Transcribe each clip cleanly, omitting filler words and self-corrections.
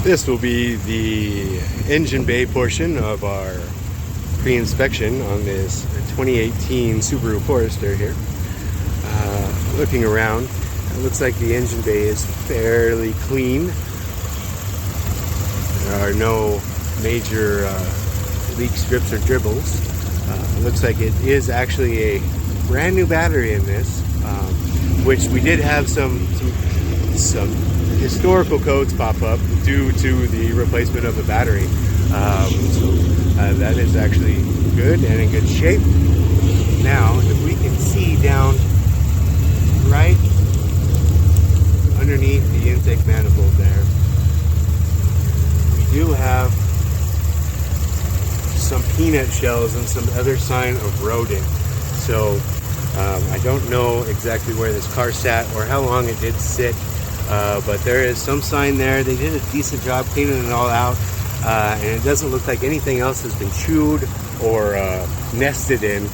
This will be the engine bay portion of our pre-inspection on this 2018 Subaru Forester here. Looking around, it looks like the engine bay is fairly clean. There are no major leak strips or dribbles. It looks like it is actually a brand new battery in this, which we did have some historical codes pop up due to the replacement of the battery. That is actually good and in good shape. Now, if we can see down right underneath the intake manifold there, we do have some peanut shells and some other sign of rodent. So I don't know exactly where this car sat or how long it did sit, but there is some sign there. They did a decent job cleaning it all out, and it doesn't look like anything else has been chewed or nested in.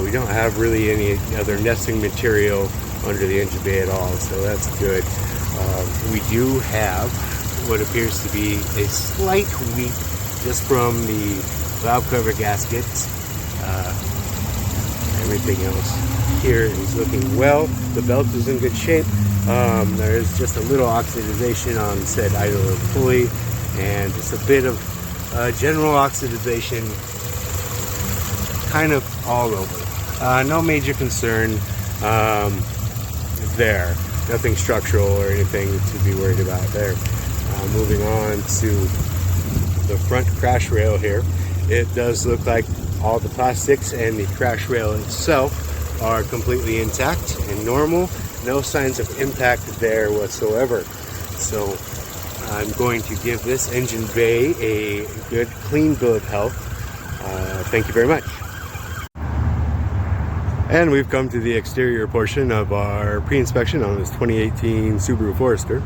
We don't have really any other nesting material under the engine bay at all, so that's good. We do have what appears to be a slight leak just from the valve cover gaskets. Everything else here is looking well. The belt is in good shape. There is just a little oxidization on said idler pulley, and just a bit of general oxidization kind of all over. No major concern there. Nothing structural or anything to be worried about there. Moving on to the front crash rail here. It does look like all the plastics and the crash rail itself are completely intact and normal. No signs of impact there whatsoever. So I'm going to give this engine bay a good clean bill of health. Thank you very much. And we've come to the exterior portion of our pre-inspection on this 2018 Subaru Forester.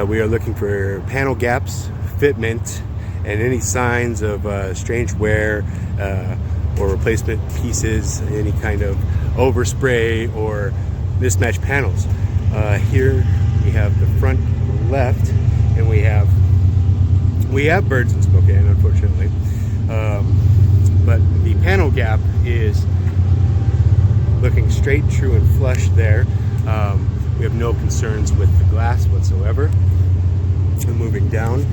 We are looking for panel gaps, fitment, and any signs of strange wear or replacement pieces, any kind of overspray or mismatched panels. Here we have the front left, and we have birds in Spokane, unfortunately, but the panel gap is looking straight, true, and flush there. We have no concerns with the glass whatsoever. And moving down,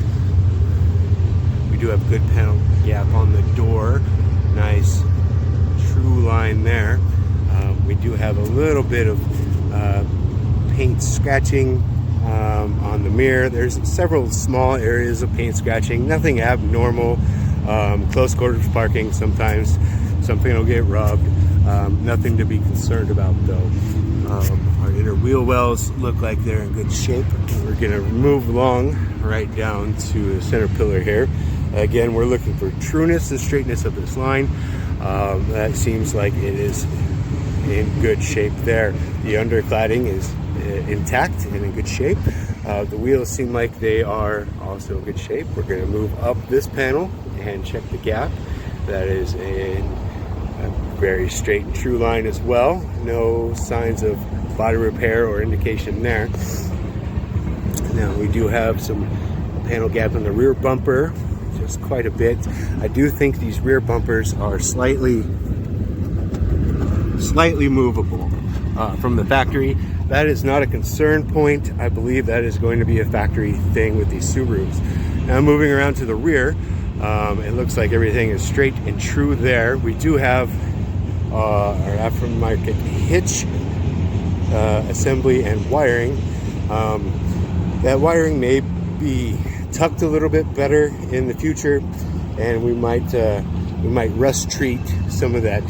we do have good panel gap on the door. Nice true line there. We do have a little bit of paint scratching on the mirror. There's several small areas of paint scratching, nothing abnormal. Close quarters parking, sometimes something will get rubbed. Nothing to be concerned about though. Our inner wheel wells look like they're in good shape. We're going to move along right down to the center pillar here. Again, we're looking for trueness and straightness of this line. That seems like it is in good shape there. The undercladding is intact and in good shape. The wheels seem like they are also in good shape. We're going to move up this panel and check the gap. That is in a very straight and true line as well. No signs of body repair or indication there. Now we do have some panel gap in the rear bumper, just quite a bit. I do think these rear bumpers are slightly movable from the factory. That is not a concern point. I believe that is going to be a factory thing with these Subarus. Now moving around to the rear, it looks like everything is straight and true there. We do have our aftermarket hitch assembly and wiring. That wiring may be tucked a little bit better in the future, and we might rust treat some of that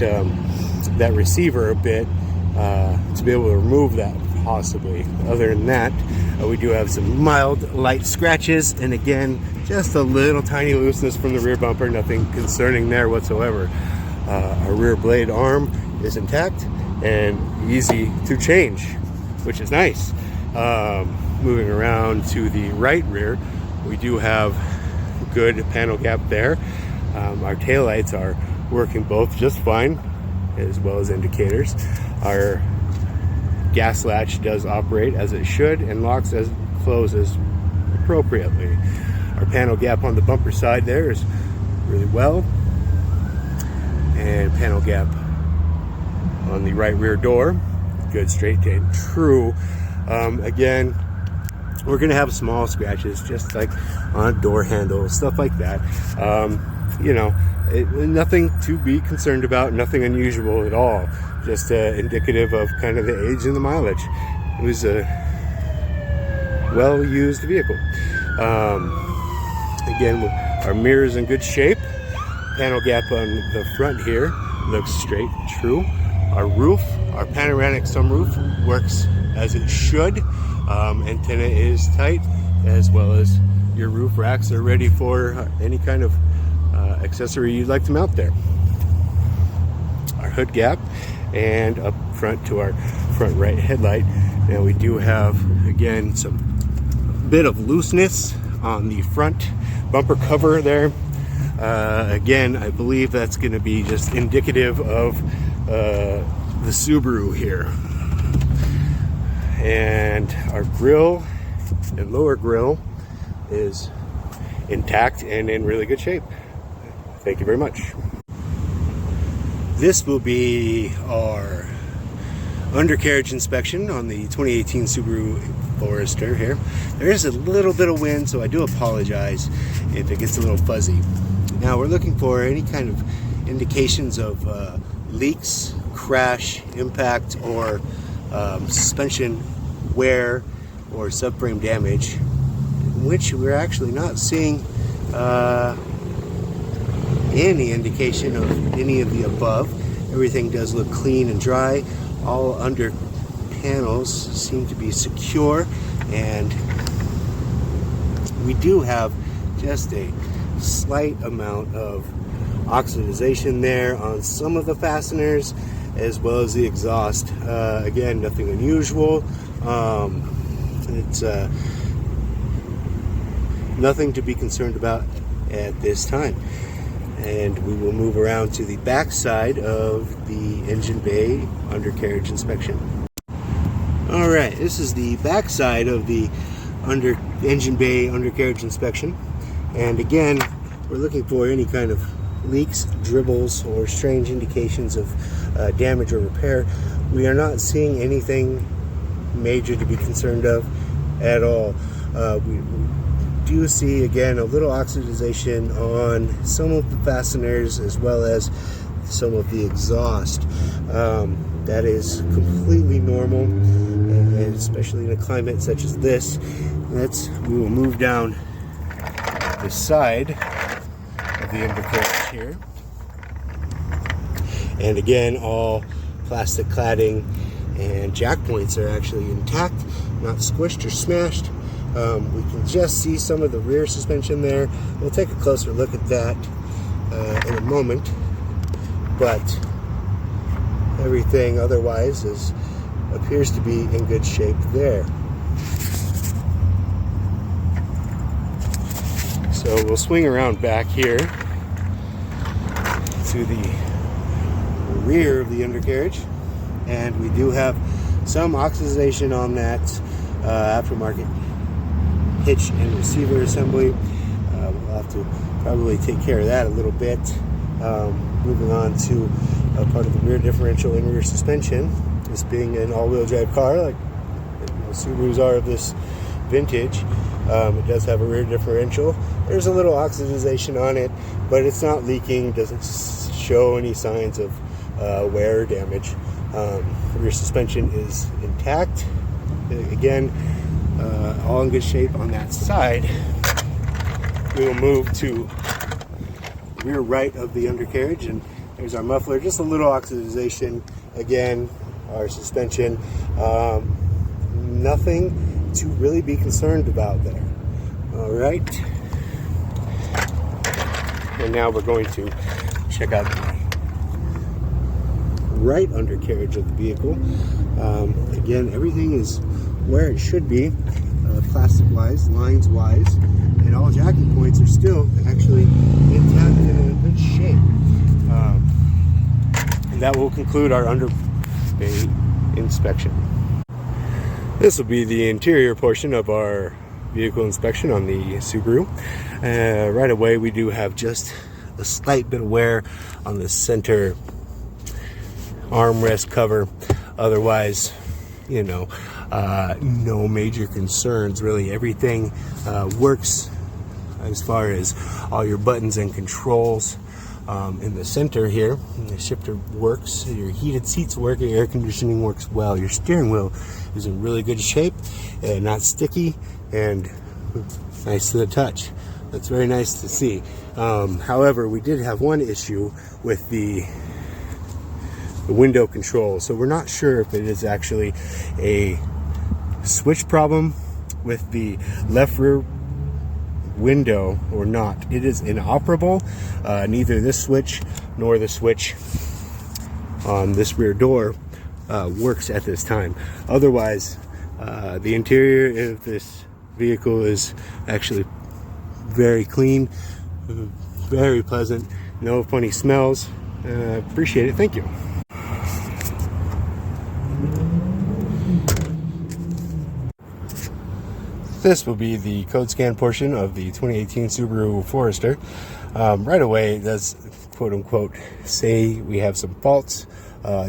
that receiver a bit to be able to remove that possibly. Other than that, we do have some mild light scratches, and again, just a little tiny looseness from the rear bumper. Nothing concerning there whatsoever. Our rear blade arm is intact and easy to change, which is nice. Moving around to the right rear, we do have good panel gap there. Our taillights are working both just fine, as well as indicators. Our gas latch does operate as it should and locks as closes appropriately. panel gap on the bumper side there is really well, and panel gap on the right rear door, good, straight and true. Again, we're gonna have small scratches just like on door handles, stuff like that. You know, nothing to be concerned about, nothing unusual at all, just indicative of kind of the age and the mileage. It was a well-used vehicle. Again, our mirror's in good shape. Panel gap on the front here looks straight and true. Our roof, our panoramic sunroof, works as it should. Antenna is tight, as well as your roof racks are ready for any kind of accessory you'd like to mount there. Our hood gap, and up front to our front right headlight. Now we do have, again, some bit of looseness on the front bumper cover there. Again, I believe that's going to be just indicative of the Subaru here. And our grille and lower grille is intact and in really good shape. Thank you very much. This will be our undercarriage inspection on the 2018 Subaru Forester here. There is a little bit of wind, so I do apologize if it gets a little fuzzy. Now we're looking for any kind of indications of leaks, crash, impact, or suspension wear or subframe damage, which we're actually not seeing any indication of any of the above. Everything does look clean and dry. All under panels seem to be secure, and we do have just a slight amount of oxidization there on some of the fasteners, as well as the exhaust. Again, nothing unusual. It's nothing to be concerned about at this time. And we will move around to the back side of the engine bay undercarriage inspection. All right, this is the back side of the engine bay undercarriage inspection. And again, we're looking for any kind of leaks, dribbles, or strange indications of damage or repair. We are not seeing anything major to be concerned of at all. We do see, again, a little oxidization on some of the fasteners, as well as some of the exhaust. That is completely normal, and especially in a climate such as this. We will move down the side of the undercarriage here, and again, all plastic cladding and jack points are actually intact, not squished or smashed. We can just see some of the rear suspension there. We'll take a closer look at that in a moment, but everything otherwise appears to be in good shape there. So we'll swing around back here to the rear of the undercarriage, and we do have some oxidization on that aftermarket hitch and receiver assembly. We'll have to probably take care of that a little bit. Moving on to part of the rear differential and rear suspension. This being an all-wheel drive car, like most Subarus are of this vintage, it does have a rear differential. There's a little oxidization on it, but it's not leaking, doesn't show any signs of wear or damage. The rear suspension is intact. Again, all in good shape on that side. We will move to the rear right of the undercarriage, and there's our muffler. Just a little oxidization. Again, our suspension. Nothing to really be concerned about there. All right. And now we're going to check out the right undercarriage of the vehicle. Again, everything is where it should be, plastic wise, lines wise, and all jacking points are still actually intact and in good shape. And that will conclude our under bay inspection. This will be the interior portion of our vehicle inspection on the Subaru. Right away we do have just a slight bit of wear on the center armrest cover. Otherwise, you know, no major concerns really. Everything works as far as all your buttons and controls. In the center here, the shifter works, your heated seats work, your air conditioning works well, your steering wheel is in really good shape, not sticky, and nice to the touch. That's very nice to see. However, we did have one issue with the window control, so we're not sure if it is actually a switch problem with the left rear window or not. It is inoperable. Neither this switch nor the switch on this rear door works at this time. Otherwise, the interior of this vehicle is actually very clean, very pleasant, no funny smells. Appreciate it. Thank you. This will be the code scan portion of the 2018 Subaru Forester. Right away, it does quote unquote say we have some faults.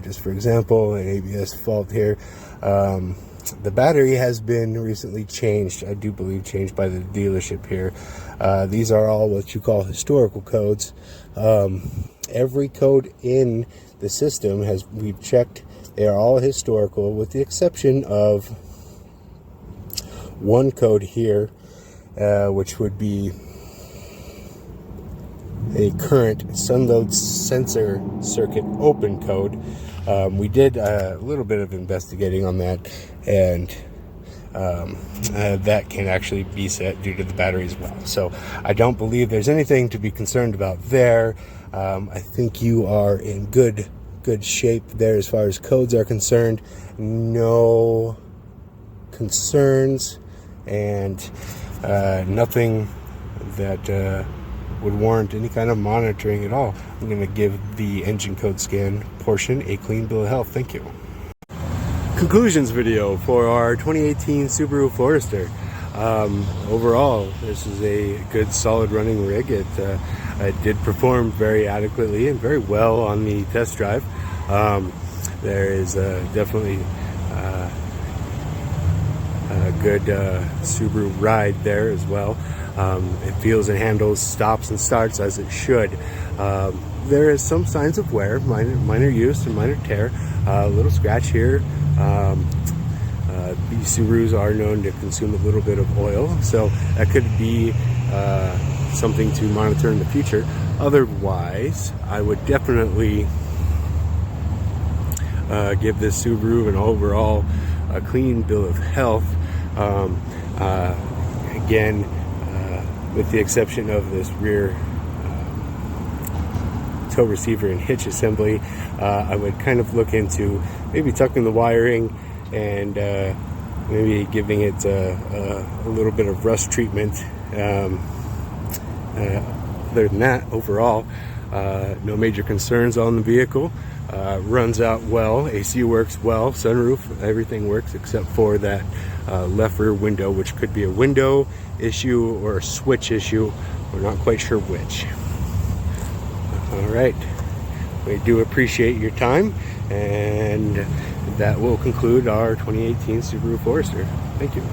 Just for example, an ABS fault here. The battery has been recently changed, I do believe changed by the dealership here. These are all what you call historical codes. Every code in the system we've checked, they are all historical with the exception of one code here, which would be a current sunload sensor circuit open code. We did a little bit of investigating on that, and that can actually be set due to the battery as well. So I don't believe there's anything to be concerned about there. I think you are in good shape there as far as codes are concerned. No concerns, and nothing that would warrant any kind of monitoring at all. I'm going to give the engine code scan portion a clean bill of health. Thank you. Conclusions video for our 2018 Subaru Forester. Overall, this is a good solid running rig. It did perform very adequately and very well on the test drive. There is definitely a good Subaru ride there as well. It feels and handles, stops and starts as it should. There is some signs of wear, minor use and minor tear, a little scratch here. These Subarus are known to consume a little bit of oil, so that could be something to monitor in the future. Otherwise, I would definitely give this Subaru an overall clean bill of health. Again, with the exception of this rear tow receiver and hitch assembly, I would kind of look into maybe tucking the wiring and maybe giving it a little bit of rust treatment. Other than that, overall, no major concerns on the vehicle. Runs out well, AC works well, sunroof, everything works except for that left rear window, which could be a window issue or a switch issue. We're not quite sure which. All right, we do appreciate your time, and that will conclude our 2018 Subaru Forester. Thank you.